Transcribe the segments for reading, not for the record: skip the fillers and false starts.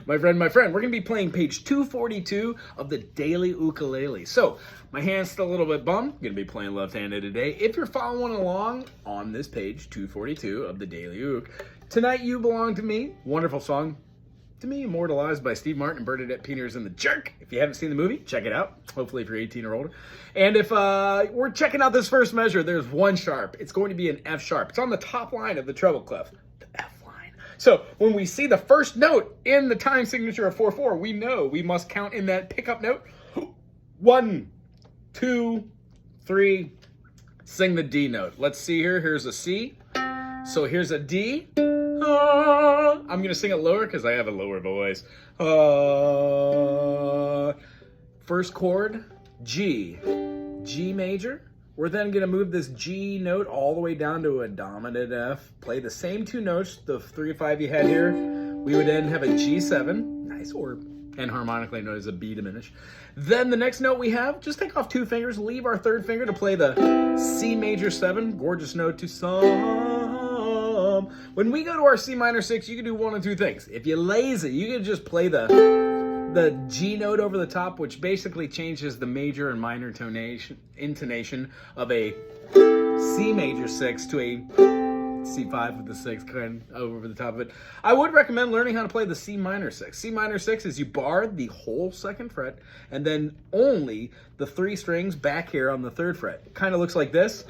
my friend, we're going to be playing page 242 of the Daily Ukulele. So, my hand's still a little bit bummed. I'm going to be playing left-handed today. If you're following along on this page 242 of the Daily Uk, Tonight You Belong to Me, wonderful song. To me, immortalized by Steve Martin and Bernadette Peters in The Jerk. If you haven't seen the movie, check it out. Hopefully if you're 18 or older. And if we're checking out this first measure, there's one sharp. It's going to be an F sharp. It's on the top line of the treble clef, the F line. So when we see the first note in the time signature of 4/4, we know we must count in that pickup note. 1, 2, 3. Sing the D note. Let's see here. Here's a C. So here's a D. I'm going to sing it lower because I have a lower voice. First chord, G. G major. We're then going to move this G note all the way down to a dominant F. Play the same two notes, the 3 and 5 you had here. We would then have a G7. Nice, or enharmonically known as a B diminished. Then the next note we have, just take off 2 fingers, leave our 3rd finger to play the C major 7. Gorgeous note to some. When we go to our C minor 6, you can do one of 2 things. If you're lazy, you can just play the G note over the top, which basically changes the major and minor intonation of a C major 6 to a C5 with the 6 kind of over the top of it. I would recommend learning how to play the C minor 6. C minor 6 is you bar the whole 2nd fret and then only the 3 strings back here on the 3rd fret. It kind of looks like this.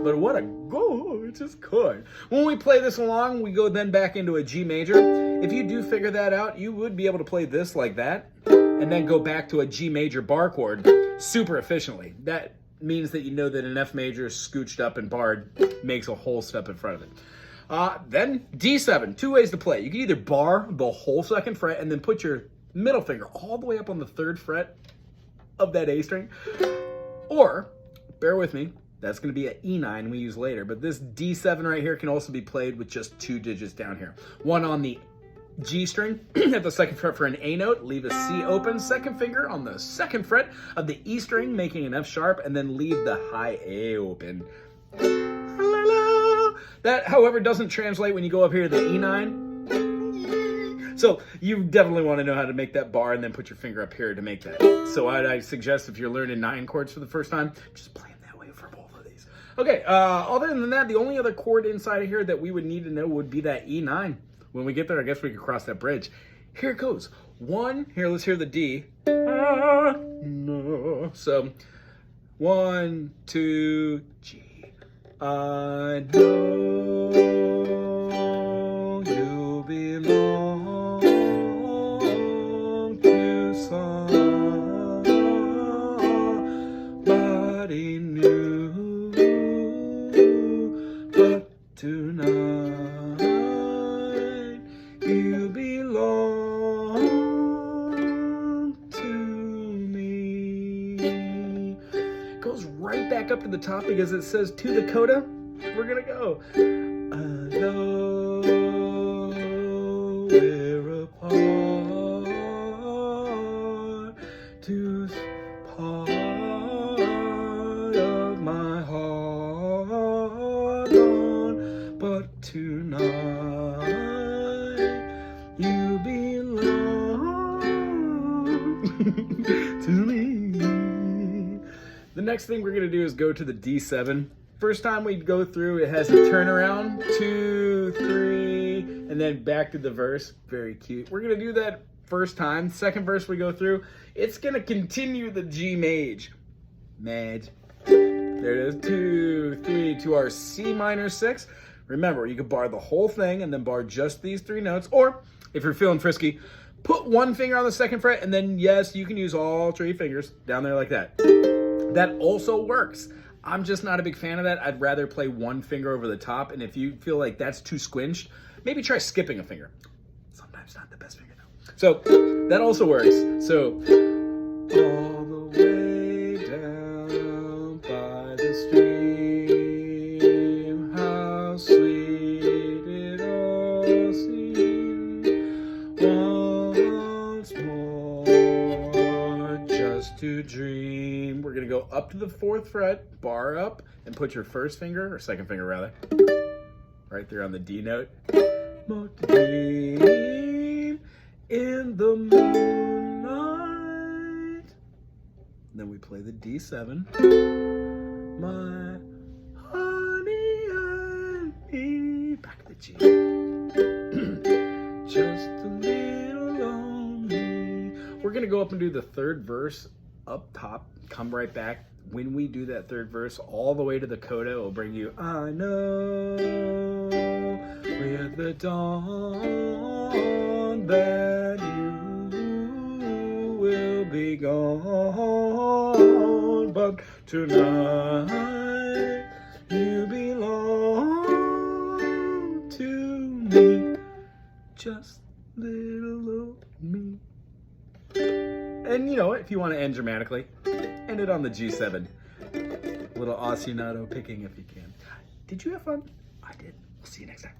But what a gorgeous chord. When we play this along, we go then back into a G major. If you do figure that out, you would be able to play this like that and then go back to a G major bar chord super efficiently. That means that you know that an F major scooched up and barred makes a whole step in front of it. Then D7, 2 ways to play. You can either bar the whole 2nd fret and then put your middle finger all the way up on the 3rd fret of that A string. Or, bear with me, that's going to be an E9 we use later. But this D7 right here can also be played with just 2 digits down here. One on the G string at the 2nd fret for an A note. Leave a C open. 2nd finger on the 2nd fret of the E string, making an F sharp. And then leave the high A open. That, however, doesn't translate when you go up here to the E9. So you definitely want to know how to make that bar and then put your finger up here to make that. So I suggest if you're learning 9 chords for the first time, just play them that way for both of these. Okay, other than that, the only other chord inside of here that we would need to know would be that E9. When we get there, I guess we could cross that bridge. Here it goes. 1, here, let's hear the D. So, 1, 2, G. I know you belong to somebody new, but tonight you belong to me. Goes right back up to the top because it says to Dakota. We're gonna go. Although we're apart, to part of my heart gone, but tonight you belong to me. The next thing we're going to do is go to the D7. First time we go through, it has a turnaround, 2, 3, and then back to the verse. Very cute. We're going to do that first time. Second verse we go through, it's going to continue the G maj. There it is, 2, 3, to our C minor 6. Remember, you could bar the whole thing and then bar just these 3 notes. Or, if you're feeling frisky, put 1 finger on the 2nd fret, and then, yes, you can use all 3 fingers down there like that. That also works. I'm just not a big fan of that. I'd rather play 1 finger over the top, and if you feel like that's too squinched, maybe try skipping a finger. Sometimes not the best finger, though. So, that also works. So, all the way down by the stream, how sweet it all seems. Once more, just to dream. We're going to go up to the 4th fret, bar up, and put your 1st finger, or 2nd finger rather, right there on the D note. More to dream in play the D7. My honey and me. Back to the G. Just a little lonely. We're gonna go up and do the third verse up top, come right back. When we do that third verse, all the way to the coda, it will bring you, I know with the dawn that you will be gone, but tonight you belong to me, just little old me. And you know, if you want to end dramatically, end it on the G7. Little ostinato picking if you can. Did you have fun? I did. We'll see you next time.